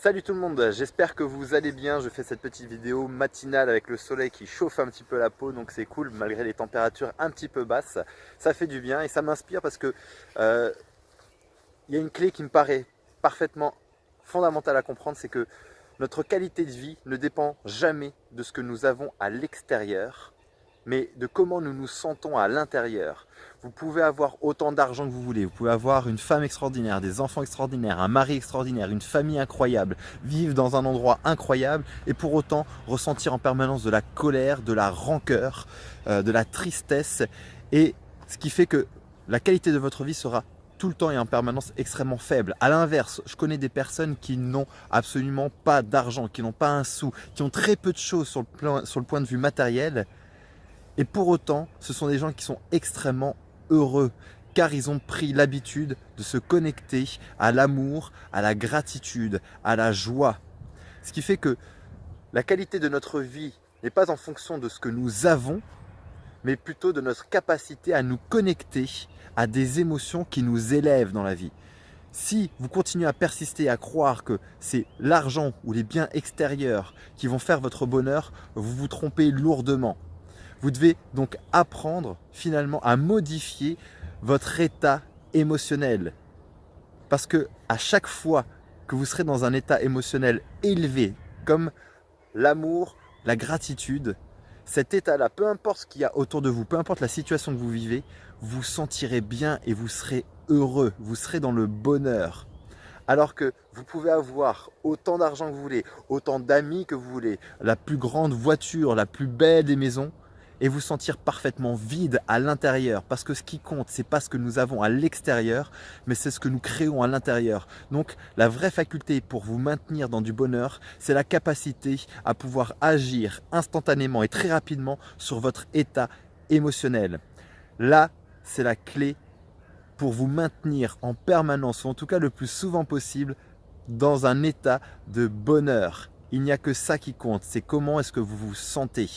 Salut tout le monde, j'espère que vous allez bien. Je fais cette petite vidéo matinale avec le soleil qui chauffe un petit peu la peau, donc c'est cool malgré les températures un petit peu basses. Ça fait du bien et ça m'inspire parce que y a une clé qui me paraît parfaitement fondamentale à comprendre, c'est que notre qualité de vie ne dépend jamais de ce que nous avons à l'extérieur, mais de comment nous nous sentons à l'intérieur. Vous pouvez avoir autant d'argent que vous voulez, vous pouvez avoir une femme extraordinaire, des enfants extraordinaires, un mari extraordinaire, une famille incroyable, vivre dans un endroit incroyable et pour autant ressentir en permanence de la colère, de la rancœur, de la tristesse, et ce qui fait que la qualité de votre vie sera tout le temps et en permanence extrêmement faible. À l'inverse, je connais des personnes qui n'ont absolument pas d'argent, qui n'ont pas un sou, qui ont très peu de choses sur le point de vue matériel. Et pour autant, ce sont des gens qui sont extrêmement heureux car ils ont pris l'habitude de se connecter à l'amour, à la gratitude, à la joie. Ce qui fait que la qualité de notre vie n'est pas en fonction de ce que nous avons, mais plutôt de notre capacité à nous connecter à des émotions qui nous élèvent dans la vie. Si vous continuez à persister, à croire que c'est l'argent ou les biens extérieurs qui vont faire votre bonheur, vous vous trompez lourdement. Vous devez donc apprendre finalement à modifier votre état émotionnel. Parce que à chaque fois que vous serez dans un état émotionnel élevé, comme l'amour, la gratitude, cet état-là, peu importe ce qu'il y a autour de vous, peu importe la situation que vous vivez, vous sentirez bien et vous serez heureux, vous serez dans le bonheur. Alors que vous pouvez avoir autant d'argent que vous voulez, autant d'amis que vous voulez, la plus grande voiture, la plus belle des maisons, et vous sentir parfaitement vide à l'intérieur, parce que ce qui compte, c'est pas ce que nous avons à l'extérieur, mais c'est ce que nous créons à l'intérieur. Donc la vraie faculté pour vous maintenir dans du bonheur, c'est la capacité à pouvoir agir instantanément et très rapidement sur votre état émotionnel. Là, c'est la clé pour vous maintenir en permanence, ou en tout cas le plus souvent possible, dans un état de bonheur. Il n'y a que ça qui compte, c'est comment est-ce que vous vous sentez.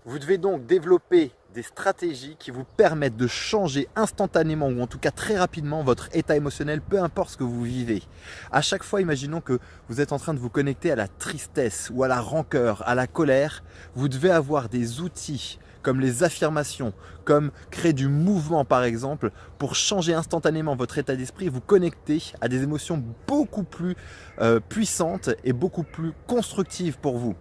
Vous devez donc développer des stratégies qui vous permettent de changer instantanément ou en tout cas très rapidement votre état émotionnel, peu importe ce que vous vivez. À chaque fois, imaginons que vous êtes en train de vous connecter à la tristesse ou à la rancœur, à la colère. Vous devez avoir des outils comme les affirmations, comme créer du mouvement par exemple, pour changer instantanément votre état d'esprit et vous connecter à des émotions beaucoup plus puissantes et beaucoup plus constructives pour vous.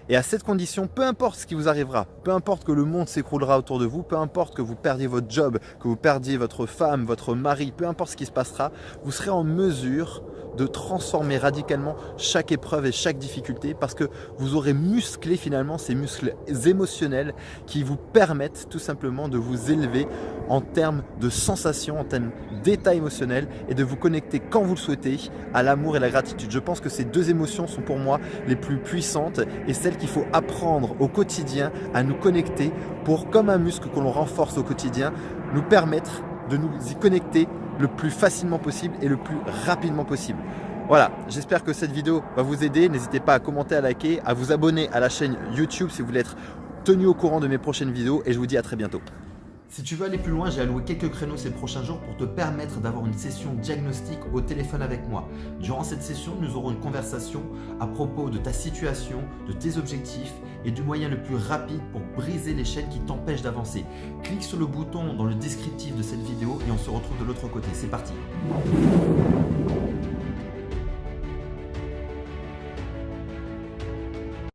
Et à cette condition, peu importe ce qui vous arrivera, peu importe que le monde s'écroulera autour de vous, peu importe que vous perdiez votre job, que vous perdiez votre femme, votre mari, peu importe ce qui se passera, vous serez en mesure de transformer radicalement chaque épreuve et chaque difficulté parce que vous aurez musclé finalement ces muscles émotionnels qui vous permettent tout simplement de vous élever en termes de sensations, en termes d'état émotionnel et de vous connecter quand vous le souhaitez à l'amour et la gratitude. Je pense que ces deux émotions sont pour moi les plus puissantes et celles qu'il faut apprendre au quotidien à nous connecter pour, comme un muscle que l'on renforce au quotidien, nous permettre de nous y connecter le plus facilement possible et le plus rapidement possible. Voilà, j'espère que cette vidéo va vous aider. N'hésitez pas à commenter, à liker, à vous abonner à la chaîne YouTube si vous voulez être tenu au courant de mes prochaines vidéos et je vous dis à très bientôt. Si tu veux aller plus loin, j'ai alloué quelques créneaux ces prochains jours pour te permettre d'avoir une session diagnostic au téléphone avec moi. Durant cette session, nous aurons une conversation à propos de ta situation, de tes objectifs et du moyen le plus rapide pour briser les chaînes qui t'empêchent d'avancer. Clique sur le bouton dans le descriptif de cette vidéo et on se retrouve de l'autre côté. C'est parti!